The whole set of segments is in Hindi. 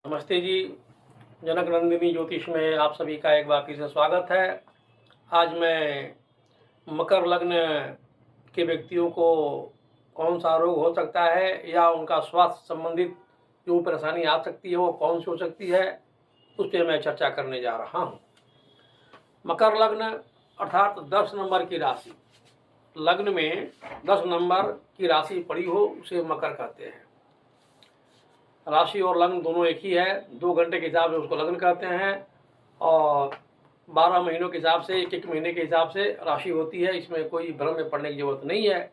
नमस्ते जी। जनक नंदिनी ज्योतिष में आप सभी का एक बार फिर से स्वागत है। आज मैं मकर लग्न के व्यक्तियों को कौन सा रोग हो सकता है या उनका स्वास्थ्य संबंधित जो परेशानी आ सकती है वो कौन सी हो सकती है, उस पर मैं चर्चा करने जा रहा हूँ। मकर लग्न अर्थात 10 नंबर की राशि, लग्न में 10 नंबर की राशि पड़ी हो उसे मकर कहते हैं। राशि और लग्न दोनों एक ही है, 2 घंटे के हिसाब से उसको लग्न कहते हैं और 12 महीनों के हिसाब से एक महीने के हिसाब से राशि होती है। इसमें कोई भ्रम में पड़ने की जरूरत नहीं है।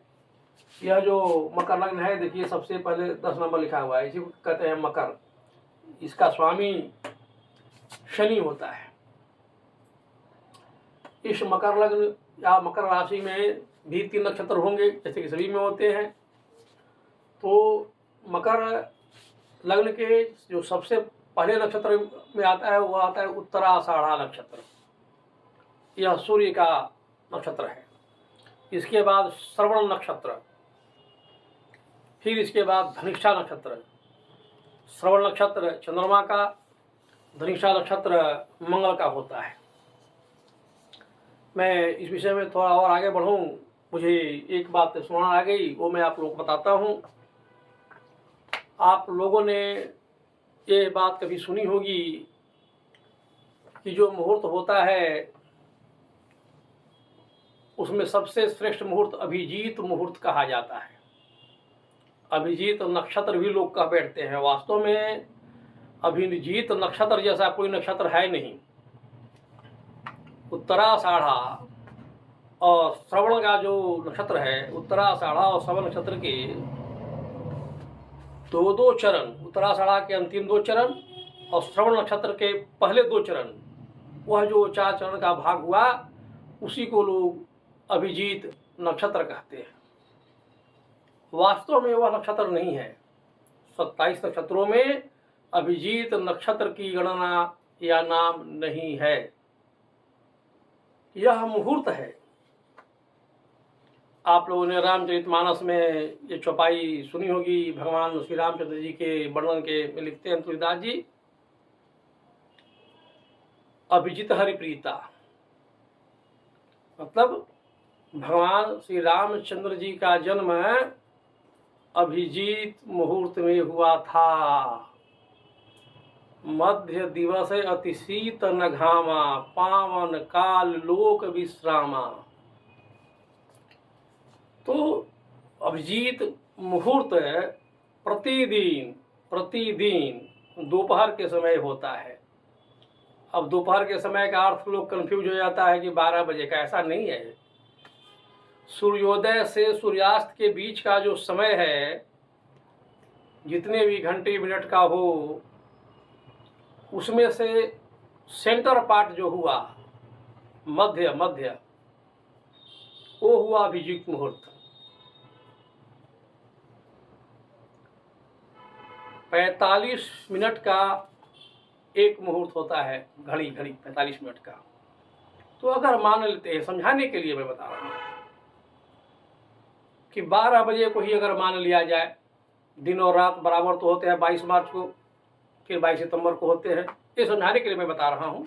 यह जो मकर लग्न है, देखिए सबसे पहले 10 नंबर लिखा हुआ है, इसी को कहते हैं मकर। इसका स्वामी शनि होता है। इस मकर लग्न या मकर राशि में भी 3 नक्षत्र होंगे जैसे कि सभी में होते हैं। तो मकर लग्न के जो सबसे पहले नक्षत्र में आता है वो आता है उत्तराषाढ़ा नक्षत्र। यह सूर्य का नक्षत्र है। इसके बाद श्रवण नक्षत्र, फिर इसके बाद धनिष्ठा नक्षत्र। श्रवण नक्षत्र चंद्रमा का, धनिष्ठा नक्षत्र मंगल का होता है। मैं इस विषय में थोड़ा और आगे बढ़ूं, मुझे एक बात स्मरण आ गई, वो मैं आप लोगों को बताता हूं। आप लोगों ने ये बात कभी सुनी होगी कि जो मुहूर्त होता है उसमें सबसे श्रेष्ठ मुहूर्त अभिजीत मुहूर्त कहा जाता है। अभिजीत नक्षत्र भी लोग कह बैठते हैं, वास्तव में अभिजीत नक्षत्र जैसा कोई नक्षत्र है नहीं। उत्तराषाढ़ा और श्रवण का जो नक्षत्र है, उत्तराषाढ़ा और श्रवण नक्षत्र के दो चरण, उत्तराषाढ़ा के अंतिम 2 चरण और श्रवण नक्षत्र के पहले 2 चरण, वह जो 4 चरण का भाग हुआ उसी को लोग अभिजीत नक्षत्र कहते हैं। वास्तव में वह नक्षत्र नहीं है। 27 नक्षत्रों में अभिजीत नक्षत्र की गणना या नाम नहीं है। यह मुहूर्त है। आप लोगों ने रामचरितमानस में ये चौपाई सुनी होगी, भगवान श्री रामचंद्र जी के वर्णन के में लिखते हैं तुलसीदास जी, अभिजित हरिप्रीता, मतलब भगवान श्री रामचंद्र जी का जन्म अभिजीत मुहूर्त में हुआ था। मध्य दिवस अति शीत न घामा, पावन काल लोक विश्रामा। तो अभिजीत मुहूर्त प्रतिदिन दोपहर के समय होता है। अब दोपहर के समय का अर्थ लोग कंफ्यूज हो जाता है कि 12 बजे का, ऐसा नहीं है। सूर्योदय से सूर्यास्त के बीच का जो समय है, जितने भी घंटे मिनट का हो, उसमें से सेंटर पार्ट जो हुआ, मध्य वो हुआ अभिजीत मुहूर्त। 45 मिनट का एक मुहूर्त होता है, घड़ी 45 मिनट का। तो अगर मान लेते हैं, समझाने के लिए मैं बता रहा हूँ कि 12 बजे को ही अगर मान लिया जाए, दिन और रात बराबर तो होते हैं, 22 मार्च को फिर 22 सितंबर को होते हैं, ये समझाने के लिए मैं बता रहा हूँ।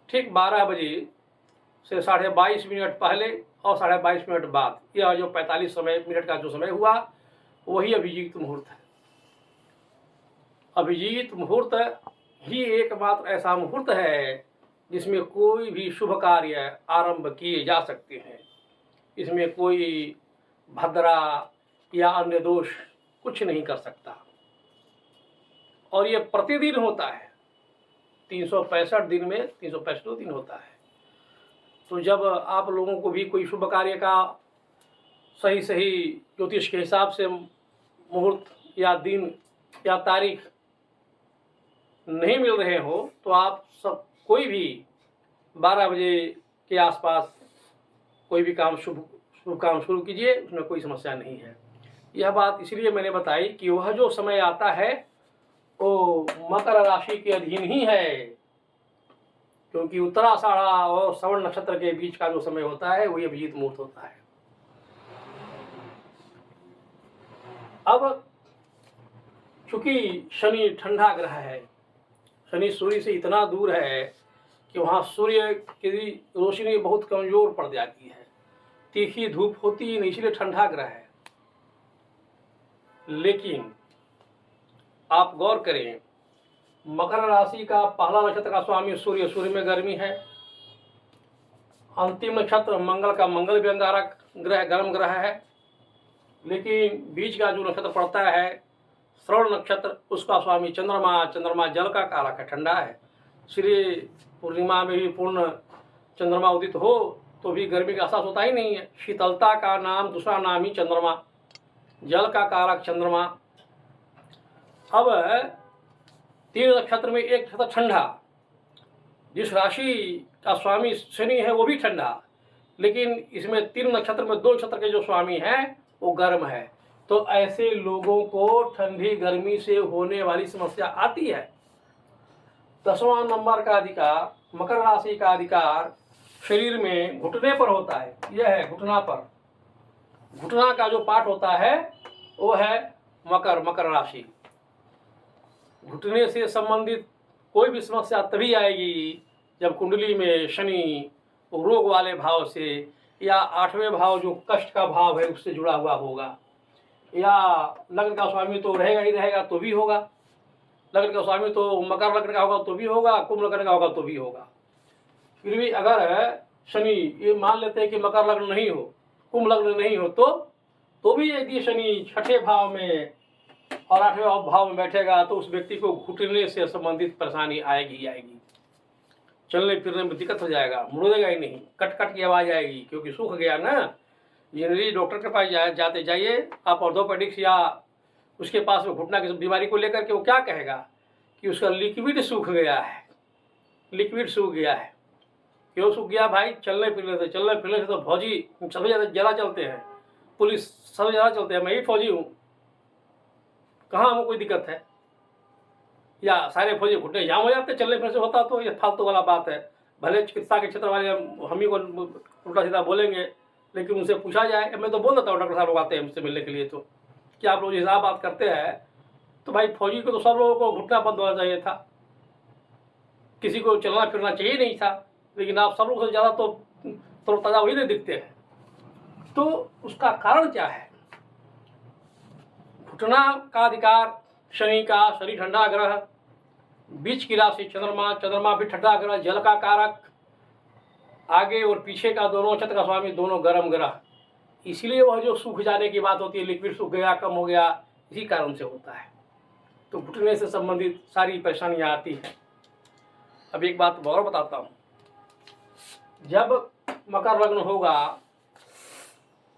ठीक 12 बजे से 22.5 मिनट पहले और 22.5 मिनट बाद, यह जो 45 मिनट का जो समय हुआ वही अभिजीत मुहूर्त है। अभिजीत मुहूर्त ही एकमात्र ऐसा मुहूर्त है जिसमें कोई भी शुभ कार्य आरंभ किए जा सकते हैं। इसमें कोई भद्रा या अन्य दोष कुछ नहीं कर सकता। और ये प्रतिदिन होता है, 365 दिन में 365 दिन होता है। तो जब आप लोगों को भी कोई शुभ कार्य का सही ज्योतिष के हिसाब से मुहूर्त या दिन या तारीख नहीं मिल रहे हो, तो आप सब कोई भी 12 बजे के आसपास कोई भी काम शुभ काम शुरू कीजिए, उसमें कोई समस्या नहीं है। यह बात इसलिए मैंने बताई कि वह जो समय आता है वो मकर राशि के अधीन ही है, क्योंकि उत्तराषाढ़ा और श्रवण नक्षत्र के बीच का जो समय होता है वही अभिजीत मुहूर्त होता है। अब चूंकि शनि ठंडा ग्रह है, शनि सूर्य से इतना दूर है कि वहाँ सूर्य की रोशनी बहुत कमज़ोर पड़ जाती है, तीखी धूप होती ही नहीं, इसलिए ठंडा ग्रह है। लेकिन आप गौर करें, मकर राशि का पहला नक्षत्र का स्वामी सूर्य, सूर्य में गर्मी है। अंतिम नक्षत्र मंगल का, मंगल भी अंगारक ग्रह, गर्म ग्रह है। लेकिन बीच का जो नक्षत्र पड़ता है श्रवण नक्षत्र, उसका स्वामी चंद्रमा, चंद्रमा जल का कारक है, ठंडा है। इसलिए पूर्णिमा में भी पूर्ण चंद्रमा उदित हो तो भी गर्मी का एहसास होता ही नहीं है। शीतलता का नाम, दूसरा नाम ही चंद्रमा, जल का कारक चंद्रमा। अब 3 नक्षत्र में एक नक्षत्र ठंडा, जिस राशि का स्वामी शनि है वो भी ठंडा, लेकिन इसमें 3 नक्षत्र में 2 नक्षत्र के जो स्वामी हैं वो गर्म है। तो ऐसे लोगों को ठंडी गर्मी से होने वाली समस्या आती है। 10वां नंबर का अधिकार, मकर राशि का अधिकार शरीर में घुटने पर होता है। यह है घुटना पर, घुटना का जो पार्ट होता है वो है मकर राशि। घुटने से संबंधित कोई भी समस्या तभी आएगी जब कुंडली में शनि रोग वाले भाव से या 8वें भाव जो कष्ट का भाव है उससे जुड़ा हुआ होगा, या लग्न का स्वामी तो रहेगा ही रहेगा तो भी होगा, लग्न का स्वामी तो मकर लग्न का होगा तो भी होगा, कुंभ लग्न का होगा तो भी होगा। फिर भी अगर शनि, ये मान लेते हैं कि मकर लग्न नहीं हो, कुंभ लग्न नहीं हो, तो भी यदि शनि 6ठे भाव में और 8वें भाव में बैठेगा तो उस व्यक्ति को घुटने से संबंधित परेशानी आएगी ही आएगी। चलने फिरने में दिक्कत हो जाएगा, मुड़ेगा ही नहीं, कट कट की आवाज़ आएगी, क्योंकि सूख गया ना। जनरली डॉक्टर के पास जाते जाइए आप, ऑर्थोपेडिक्स या उसके पास में घुटना की बीमारी को लेकर के वो क्या कहेगा कि उसका लिक्विड सूख गया है, लिक्विड सूख गया है। क्यों सूख गया भाई? चलने फिरने से तो फौजी सबसे ज़्यादा चलते हैं, पुलिस सबसे ज़्यादा चलते हैं, मैं ही फौजी हूँ, कहाँ हमें कोई दिक्कत है? या सारे फौजी घुटने जाम हो जाते चलने फिरने से होता, तो ये फालतू वाला बात है। भले चिकित्सा के क्षेत्र वाले हम ही को उल्टा सीधा बोलेंगे, लेकिन उनसे पूछा जाए, मैं तो बोल देता हूँ, डॉक्टर साहब लोग आते हैं मुझसे मिलने के लिए, तो क्या आप लोग हिसाब बात करते हैं? तो भाई फौजी को तो सब लोगों को घुटना बंद होना चाहिए था, किसी को चलना फिरना चाहिए नहीं था, लेकिन आप सब लोग से ज़्यादा तो तरोताज़ा वही नहीं दिखते हैं। तो उसका कारण क्या है? घुटना का अधिकार शनि का, शनि ठंडा ग्रह, बीच की राशि चंद्रमा, चंद्रमा भी ठंडा ग्रह, जल का कारक, आगे और पीछे का दोनों नक्षत्र का स्वामी दोनों गर्म ग्रह। इसलिए वह जो सूख जाने की बात होती है, लिक्विड सूख गया, कम हो गया, इसी कारण से होता है। तो घुटने से संबंधित सारी परेशानियां आती हैं। अब एक बात और बताता हूँ, जब मकर लग्न होगा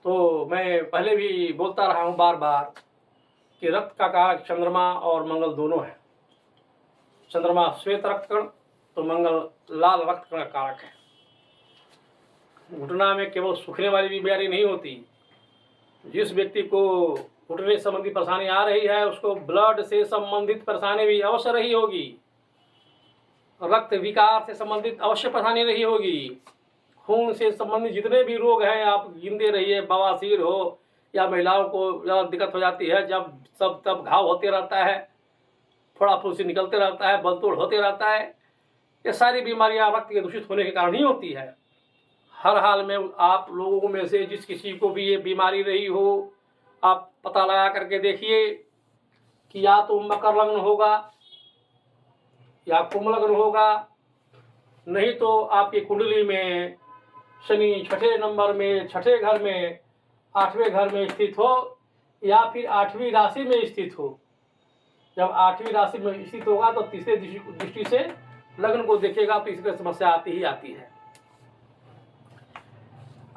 तो मैं पहले भी बोलता रहा हूँ बार बार कि रक्त का कारक चंद्रमा और मंगल दोनों है। चंद्रमा श्वेत रक्तकण तो मंगल लाल रक्तकण का कारक है। घुटना में केवल सूखने वाली भी बीमारी नहीं होती, जिस व्यक्ति को घुटने संबंधी परेशानी आ रही है उसको ब्लड से संबंधित परेशानी भी अवश्य रही होगी, रक्त विकार से संबंधित अवश्य परेशानी रही होगी, खून से संबंधित जितने भी रोग हैं आप गिनते रहिए, बवासीर हो या महिलाओं को ज़्यादा दिक्कत हो जाती है, जब सब तब घाव होते रहता है, थोड़ा फुंसी निकलते रहता है, बलतोड़ होते रहता है, ये सारी बीमारियां रक्त के दूषित होने के कारण ही होती है। हर हाल में आप लोगों में से जिस किसी को भी ये बीमारी रही हो, आप पता लगा करके देखिए कि या तो मकर लग्न होगा या कुंभ लग्न होगा, नहीं तो आपकी कुंडली में शनि 6ठे नंबर में, 6ठे घर में, 8वें घर में स्थित हो, या फिर 8वीं राशि में स्थित हो। जब 8वीं राशि में स्थित होगा तो तीसरे दृष्टि से लग्न को देखेगा तो इसमें समस्या आती ही आती है।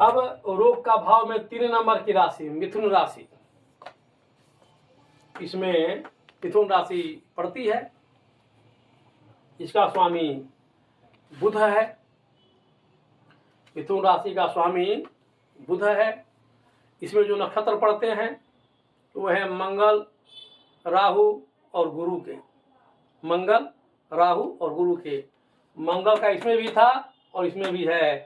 अब रोग का भाव में 3 नंबर की राशि मिथुन राशि, इसमें मिथुन राशि पड़ती है, इसका स्वामी बुध है। मिथुन राशि का स्वामी बुध है। इसमें जो नक्षत्र पड़ते हैं वो है मंगल, राहु और गुरु के, मंगल, राहु और गुरु के। मंगल का इसमें भी था और इसमें भी है।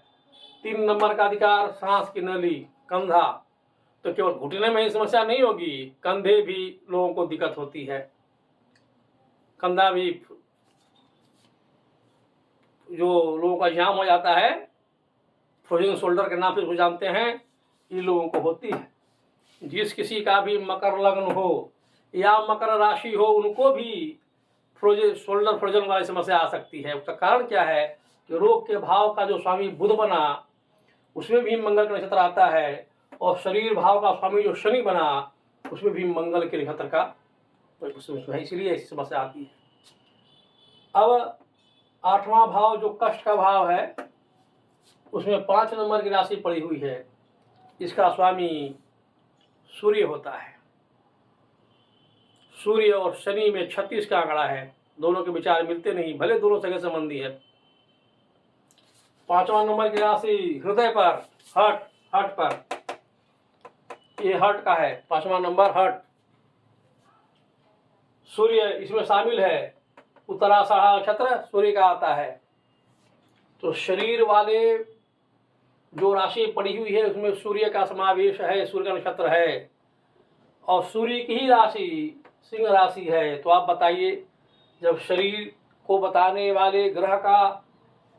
3 नंबर का अधिकार सांस की नली, कंधा, तो केवल घुटने में ही समस्या नहीं होगी, कंधे भी लोगों को दिक्कत होती है, कंधा भी जो लोगों का जाम हो जाता है, फ्रोजन शोल्डर के नाम से उसको जानते हैं, इन लोगों को होती है। जिस किसी का भी मकर लग्न हो या मकर राशि हो, उनको भी फ्रोजन शोल्डर फ्रोजन वाली समस्या आ सकती है। उसका कारण क्या है कि रोग के भाव का जो स्वामी बुध बना, उसमें भी मंगल का नक्षत्र आता है, और शरीर भाव का स्वामी जो शनि बना, उसमें भी मंगल के नक्षत्र का है, इसलिए ऐसी समस्या आती है। अब 8वां भाव जो कष्ट का भाव है, उसमें 5 नंबर की राशि पड़ी हुई है। इसका स्वामी सूर्य होता है। सूर्य और शनि में 36 का आंकड़ा है। दोनों के विचार मिलते नहीं, भले दोनों सगे संबंधी है। 5वां नंबर की राशि हृदय पर, हर्ट पर, ये हर्ट का है। 5वां नंबर हर्ट, सूर्य इसमें शामिल है। उत्तराषाढ़ नक्षत्र सूर्य का आता है। तो शरीर वाले जो राशि पड़ी हुई है, उसमें सूर्य का समावेश है, सूर्य का नक्षत्र है, और सूर्य की ही राशि सिंह राशि है। तो आप बताइए, जब शरीर को बताने वाले ग्रह का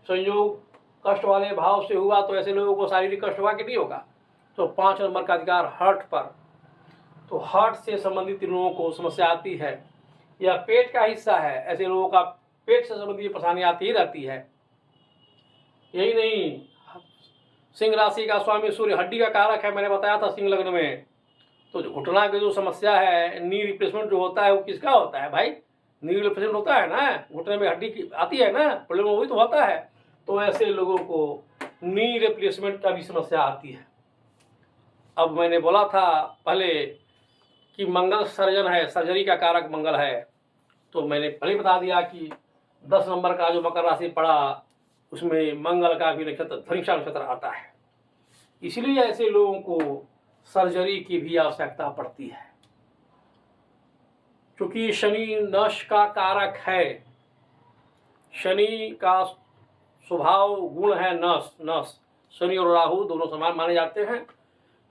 संयोग कष्ट वाले भाव से हुआ, तो ऐसे लोगों को शारीरिक कष्ट हुआ कि नहीं होगा। तो 5 नंबर का अधिकार हर्ट पर, तो हर्ट से संबंधित लोगों को समस्या आती है। यह पेट का हिस्सा है, ऐसे लोगों का पेट से संबंधित परेशानी आती ही रहती है। यही नहीं, सिंह राशि का स्वामी सूर्य हड्डी का कारक है, मैंने बताया था सिंह लग्न में। तो घुटना की जो समस्या है, नी रिप्लेसमेंट जो होता है, वो किसका होता है भाई? नी रिप्लेसमेंट होता है ना, घुटने में हड्डी की आती है ना, प्रॉब्लम वही तो होता है। तो ऐसे लोगों को नी रिप्लेसमेंट का भी समस्या आती है। अब मैंने बोला था पहले कि मंगल सर्जन है, सर्जरी का कारक मंगल है। तो मैंने पहले बता दिया कि 10 नंबर का जो मकर राशि पड़ा, उसमें मंगल का भी नक्षत्र धनिष्ठा नक्षत्र आता है। इसलिए ऐसे लोगों को सर्जरी की भी आवश्यकता पड़ती है, क्योंकि शनि नश का कारक है। शनि का स्वभाव गुण है नस। शनि और राहु दोनों समान माने जाते हैं।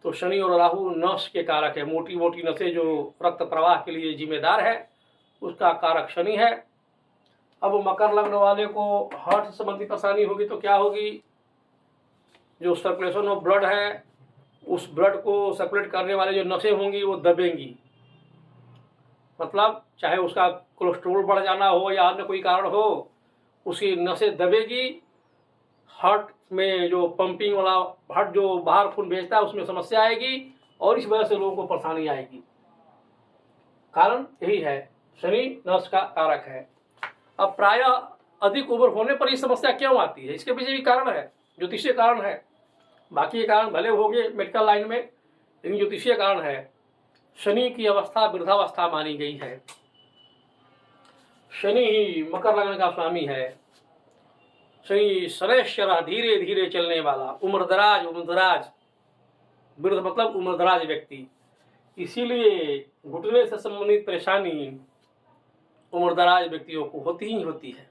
तो शनि और राहु नस के कारक है। मोटी मोटी नसें जो रक्त प्रवाह के लिए जिम्मेदार है, उसका कारक शनि है। अब मकर लग्न वाले को हार्ट से संबंधित परेशानी होगी तो क्या होगी? जो सर्कुलेशन ऑफ ब्लड है, उस ब्लड को सर्कुलेट करने वाले जो नसें होंगी वो दबेंगी। मतलब चाहे उसका कोलेस्ट्रोल बढ़ जाना हो या अन्य कोई कारण हो, उसकी नसें दबेगी। हार्ट में जो पंपिंग वाला हार्ट जो बाहर खून भेजता है, उसमें समस्या आएगी, और इस वजह से लोगों को परेशानी आएगी। कारण यही है, शनि नस का कारक है। अब प्रायः अधिक उम्र होने पर ये समस्या क्यों आती है? इसके पीछे भी कारण है, ज्योतिषीय कारण है। बाकी कारण भले होंगे मेडिकल लाइन में, लेकिन ज्योतिषीय कारण है। शनि की अवस्था वृद्धावस्था मानी गई है। शनि ही मकर लग्न का स्वामी है। शनि शनैश्चर, धीरे धीरे चलने वाला, उम्रदराज वृद्ध मतलब उम्रदराज व्यक्ति। इसीलिए घुटने से संबंधित परेशानी उम्रदराज व्यक्तियों को होती ही होती है।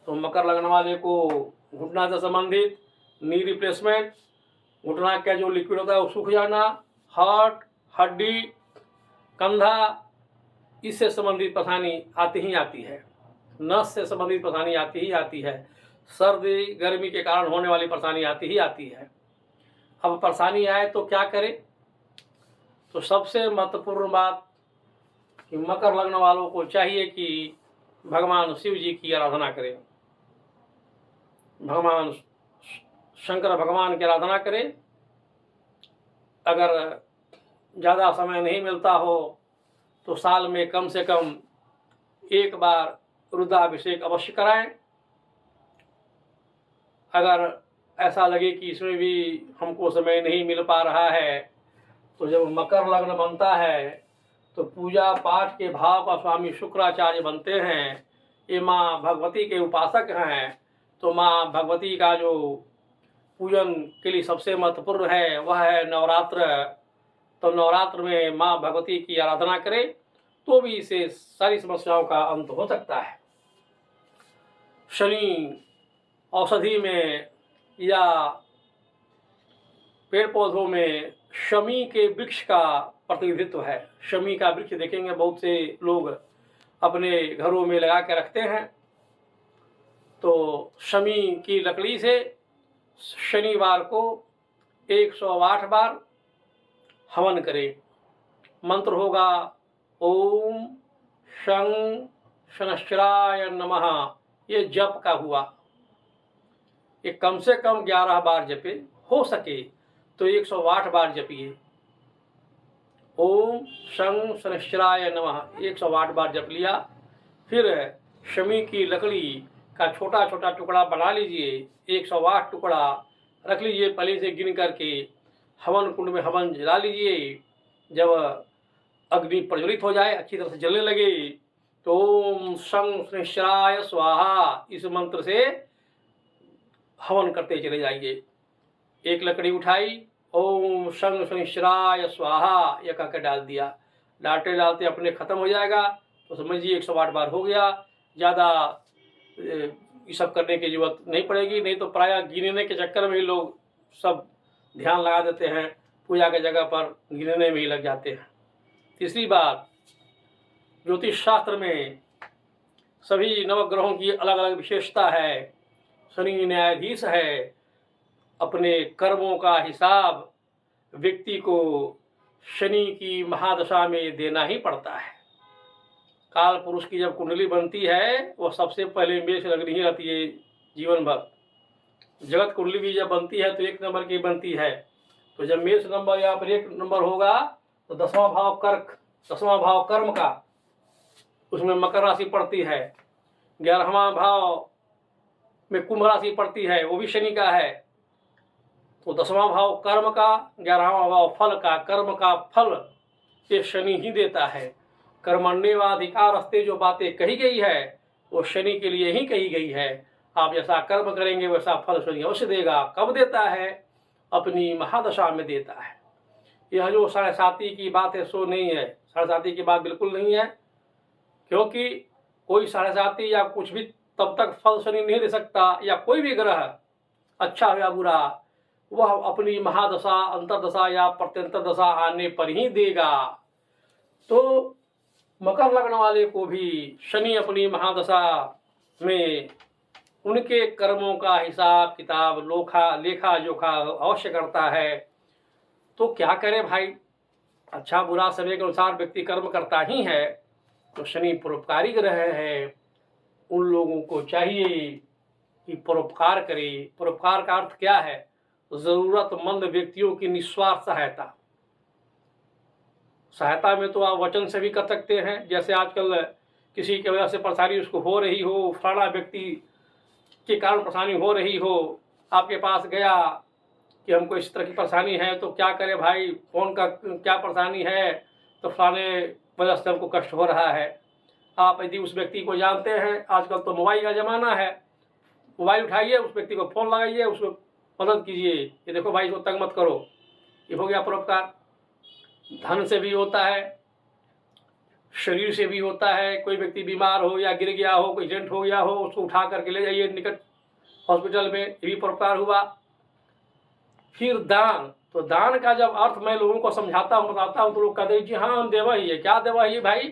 तो मकर लग्न वाले को घुटना से संबंधित नी रिप्लेसमेंट, घुटना का जो लिक्विड होता है वो सूख जाना, हार्ट, हड्डी, कंधा, इससे संबंधित परेशानी आती ही आती है। नस से संबंधित परेशानी आती ही आती है। सर्दी गर्मी के कारण होने वाली परेशानी आती ही आती है। अब परेशानी आए तो क्या करें? तो सबसे महत्वपूर्ण बात कि मकर लग्न वालों को चाहिए कि भगवान शिव जी की आराधना करें, भगवान शंकर भगवान की आराधना करें। अगर ज़्यादा समय नहीं मिलता हो तो साल में कम से कम एक बार रुद्राभिषेक अवश्य कराएं। अगर ऐसा लगे कि इसमें भी हमको समय नहीं मिल पा रहा है, तो जब मकर लग्न बनता है तो पूजा पाठ के भाव का स्वामी शुक्राचार्य बनते हैं। ये माँ भगवती के उपासक हैं। तो माँ भगवती का जो पूजन के लिए सबसे महत्वपूर्ण है वह है नवरात्र। तो नवरात्र में माँ भगवती की आराधना करें तो भी इससे सारी समस्याओं का अंत हो सकता है। शनि औषधि में या पेड़ पौधों में शमी के वृक्ष का प्रतिनिधित्व है। शमी का वृक्ष देखेंगे बहुत से लोग अपने घरों में लगा के रखते हैं। तो शमी की लकड़ी से शनिवार को 108 बार हवन करें। मंत्र होगा ओम शं शनश्चराय नमः। ये जप का हुआ। ये कम से कम 11 बार जपे, हो सके तो 108 बार जपिए। ओम शं शनश्चराय नमः 108 बार जप लिया। फिर शमी की लकड़ी का छोटा छोटा टुकड़ा बना लीजिए, 108 टुकड़ा रख लीजिए, पहले से गिन करके हवन कुंड में हवन जला लीजिए। जब अग्नि प्रज्वलित हो जाए, अच्छी तरह से जलने लगे, तो ओम शं शनश्चराय स्वाहा इस मंत्र से हवन करते चले जाइए। एक लकड़ी उठाई, ओम शं शनश्चराय स्वाहा यह कहकर डाल दिया। डालते डालते अपने खत्म हो जाएगा, तो समझिए 108 बार हो गया। ज़्यादा ये सब करने की जरूरत नहीं पड़ेगी, नहीं तो प्रायः गिनने के चक्कर में ही लोग सब ध्यान लगा देते हैं, पूजा के जगह पर गिनने में ही लग जाते हैं। तीसरी बात, ज्योतिष शास्त्र में सभी नवग्रहों की अलग अलग विशेषता है। शनि न्यायाधीश है, अपने कर्मों का हिसाब व्यक्ति को शनि की महादशा में देना ही पड़ता है। काल पुरुष की जब कुंडली बनती है, वह सबसे पहले मेष लग्न ही रहती है जीवन भर। जगत कुंडली भी जब बनती है तो 1 नंबर की बनती है। तो जब मेष नंबर या फिर 1 नंबर होगा, तो 10वां भाव कर्क, 10वां भाव कर्म का, उसमें मकर राशि पड़ती है। 11वां भाव में कुंभ राशि पड़ती है, वो भी शनि का है। तो 10वां भाव कर्म का, 11वां भाव फल का, कर्म का फल ये शनि ही देता है। कर्मण्येवाधिकारस्ते जो बातें कही गई है, वो शनि के लिए ही कही गई है। आप जैसा कर्म करेंगे वैसा फल शनि अवश्य देगा। कब देता है? अपनी महादशा में देता है। यह जो 7.5 की बात है सो नहीं है, 7.5 की बात बिल्कुल नहीं है, क्योंकि कोई 7.5 या कुछ भी तब तक फल शनि नहीं दे सकता, या कोई भी ग्रह अच्छा या बुरा, वह अपनी महादशा, अंतर्दशा या प्रत्यंतर दशा आने पर ही देगा। तो मकर लग्न वाले को भी शनि अपनी महादशा में उनके कर्मों का हिसाब किताब लेखा जोखा अवश्य करता है। तो क्या करे भाई, अच्छा बुरा समय के अनुसार व्यक्ति कर्म करता ही है। तो शनि परोपकारी ग्रह है, उन लोगों को चाहिए कि परोपकार करे। परोपकार का अर्थ क्या है? जरूरतमंद व्यक्तियों की निस्वार्थ सहायता। सहायता में तो आप वचन से भी कर सकते हैं, जैसे आजकल किसी की वजह से परेशानी उसको हो रही हो, फलाना व्यक्ति के कारण परेशानी हो रही हो, आपके पास गया कि हमको इस तरह की परेशानी है, तो क्या करें भाई, कौन का क्या परेशानी है, तो फलाने वजह से हमको कष्ट हो रहा है। आप यदि उस व्यक्ति को जानते हैं, आजकल तो मोबाइल का ज़माना है, मोबाइल उठाइए, उस व्यक्ति को फ़ोन लगाइए, उसको मदद कीजिए, ये देखो भाई इसको तंग मत करो। ये हो गया परोपकार। धन से भी होता है, शरीर से भी होता है। कोई व्यक्ति बीमार हो या गिर गया हो, कोई एक्सीडेंट हो गया हो, उसको उठा करके ले जाइए निकट हॉस्पिटल में, ये भी परोपकार हुआ। फिर दान, तो दान का जब अर्थ मैं लोगों को समझाता हूँ, बताता हूँ, तो लोग कहते हैं जी हाँ हम देवा ही है। क्या देवा ही भाई?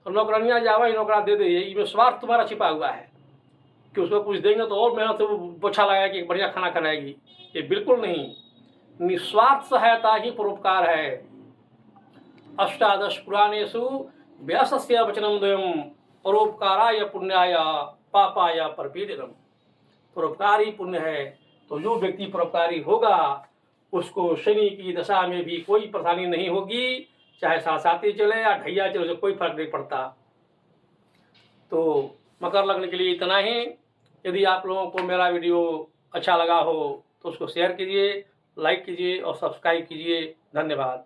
तो नौकरानियाँ जावा ही नौकरा दे दे, इसमें स्वार्थ तुम्हारा छिपा हुआ है कि उसको कुछ देंगे तो और मेहनत से वो पोछा लगाएगी कि बढ़िया खाना खिलाएगी। ये बिल्कुल नहीं, निस्वार्थ सहायता ही परोपकार है। अष्टादश पुराणेषु व्यासस्य वचनं द्वयं परोपकाराय पुण्याय पापाय परपीडनम्। परोपकार ही पुण्य है। तो जो व्यक्ति परोपकारी होगा उसको शनि की दशा में भी कोई परेशानी नहीं होगी, चाहे 7 चले या ढैया चले, उसे कोई फर्क नहीं पड़ता। तो मकर लग्न के लिए इतना ही। यदि आप लोगों को मेरा वीडियो अच्छा लगा हो तो उसको शेयर कीजिए, लाइक कीजिए और सब्सक्राइब कीजिए। धन्यवाद।